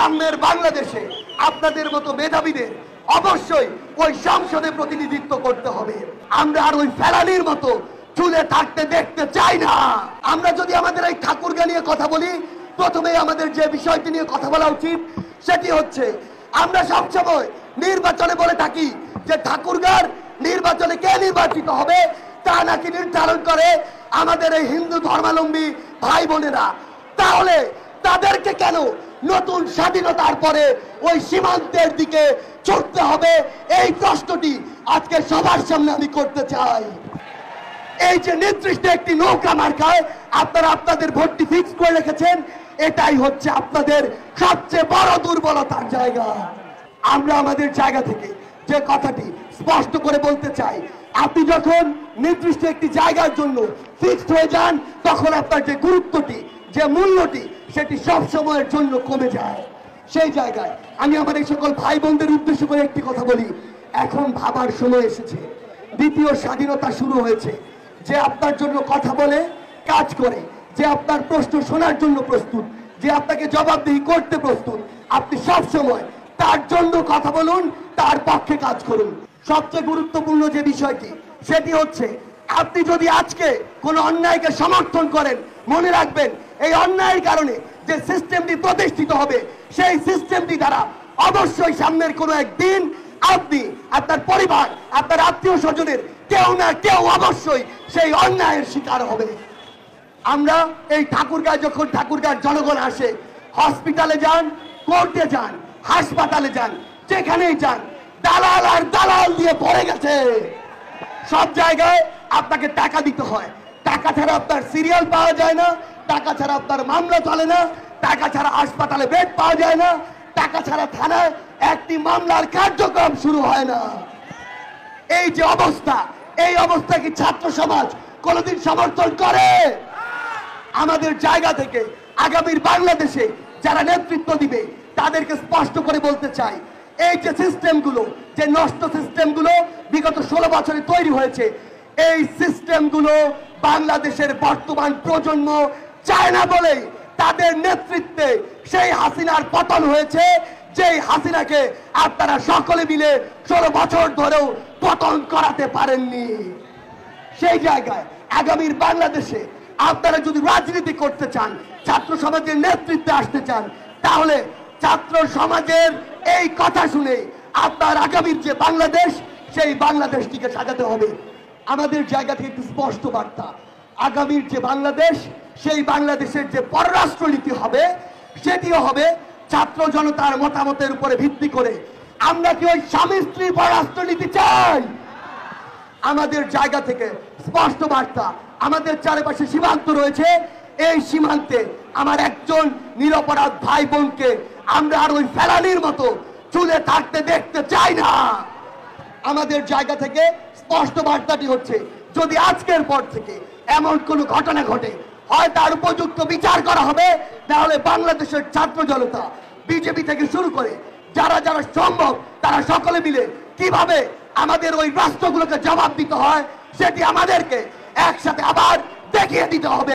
সামনের বাংলাদেশে আপনাদের মতো মেধাবীদের অবশ্যই ওই সংসদে প্রতিনিধিত্ব করতে হবে। আমরা আর ওই ফেলানির মতো চুলে থাকতে দেখতে চাই না। আমরা যদি আমাদের এই ঠাকুরগা নিয়ে কথা বলি, প্রথমে আমাদের যে বিষয়টি নিয়ে কথা বলা উচিত সেটি হচ্ছে, আমরা সবসময় নির্বাচনে বলে থাকি যে ঠাকুরগার নির্বাচনে কে নির্বাচিত হবে তা নাকি নির্ধারণ করে আমাদের এই হিন্দু ধর্মাবলম্বী ভাই বোনেরা। তাহলে তাদেরকে কেন নতুন স্বাধীনতার পরে ওই সীমান্তের দিকে ছুটতে হবে, এই প্রশ্নটি আজকে সবার সামনে আমি করতে চাই। এই যে নির্দিষ্ট একটি নৌকা মার্কায় আপনারা আপনাদের ভোটটি ফিক্স করে রেখেছেন, এটাই হচ্ছে আপনাদের সবচেয়ে বড় দুর্বলতার জায়গা। আমরা আমাদের জায়গা থেকে যে কথাটি স্পষ্ট করে বলতে চাই, আপনি যখন নির্দিষ্ট একটি জায়গার জন্য ফিক্সড হয়ে যান, তখন আপনার যে গুরুত্বটি, যে মূল্যটি, সেটি সব সময়ের জন্য কমে যায়। সেই জায়গায় আমি আমার এই সকল ভাই বোনদের উদ্দেশ্য করে একটি কথা বলি, এখন ভাবার সময় এসেছে। দ্বিতীয় স্বাধীনতা শুরু হয়েছে। যে আপনার জন্য কথা বলে, কাজ করে, যে আপনার প্রশ্ন শোনার জন্য প্রস্তুত, যে আপনাকে জবাবদিহি করতে প্রস্তুত, আপনি সব সময় তার জন্য কথা বলুন, তার পক্ষে কাজ করুন। সবচেয়ে গুরুত্বপূর্ণ যে বিষয়টি সেটি হচ্ছে, আপনি যদি আজকে কোনো অন্যায়কে সমর্থন করেন, মনে রাখবেন এই অন্যায়ের কারণে যে সিস্টেমটি প্রতিষ্ঠিত হবে, সেই সিস্টেমটি দ্বারা অবশ্যই সামনের কোনো একদিন আপনি, আপনার পরিবার, আপনার আত্মীয় স্বজনের কেউ না কেউ অবশ্যই সেই অন্যায়ের শিকার হবে। আমরা এই ঠাকুরগাঁয় যখন ঠাকুরগাঁর জনগণ আসে, হসপিটালে যান, কোর্টে যান, হাসপাতালে যান, যেখানেই যান, দালাল আর দালাল দিয়ে পড়ে গেছে। সব জায়গায় আপনাকে টাকা দিতে হয়, টাকা ছাড়া আপনার সিরিয়াল পাওয়া যায় না, টাকা ছাড়া আপনার মামলা চলে না, টাকা ছাড়া হাসপাতালে বেড পাওয়া যায় না, টাকা ছাড়া থানায় একটি মামলার কার্যক্রম শুরু হয় না। এই যে অবস্থা, এই অবস্থা কি ছাত্র সমাজ কোনোদিন সমর্থন করে? আমাদের জায়গা থেকে আগামীর বাংলাদেশে যারা নেতৃত্ব দিবে তাদেরকে স্পষ্ট করে বলতে চাই, এই যে সিস্টেমগুলো, যে নষ্ট সিস্টেমগুলো বিগত 16 বছরে তৈরি হয়েছে, এই সিস্টেমগুলো বাংলাদেশের বর্তমান প্রজন্ম চায় না বলে তাদের নেতৃত্বে সেই হাসিনার পতন হয়েছে, যেই হাসিনাকে আপনারা সকলে মিলে 16 বছর ধরেও পতন করাতে পারেননি। সেই জায়গায় আগামীর বাংলাদেশে আপনারা যদি রাজনীতি করতে চান, ছাত্র সমাজের নেতৃত্বে আসতে চান, তাহলে ছাত্র সমাজের এই কথা শুনে আপনার আগামীর যে বাংলাদেশ, সেই বাংলাদেশটিকে সাজাতে হবে। আমাদের জায়গা থেকে একটু স্পষ্ট বার্তা, আগামীর যে বাংলাদেশ, সেই বাংলাদেশের যে পররাষ্ট্রনীতি হবে, সেটিও হবে ছাত্র জনতার মতামতের উপরে ভিত্তি করে। আমরা কি ওই স্বামী স্ত্রী পররাষ্ট্রনীতি চাই? আমাদের জায়গা থেকে স্পষ্ট বার্তা, আমাদের চারপাশে সীমান্ত রয়েছে, এই সীমান্তে আমার একজন নিরপরাধ ভাই বোনকে আমরা আর ওই ফেলানির মতো চুলে থাকতে দেখতে চাই না। আমাদের জায়গা থেকে স্পষ্ট বার্তাটি হচ্ছে, যদি আজকের পর থেকে এমন কোনো ঘটনা ঘটে, হয় তার উপযুক্ত বিচার করা হবে, তাহলে বাংলাদেশের ছাত্র জনতা, বিজেপি থেকে শুরু করে যারা যারা সম্ভব, তারা সকলে মিলে কিভাবে আমাদের ওই রাষ্ট্রগুলোকে জবাব দিতে হয়, সেটি আমাদেরকে একসাথে আবার দেখিয়ে দিতে হবে।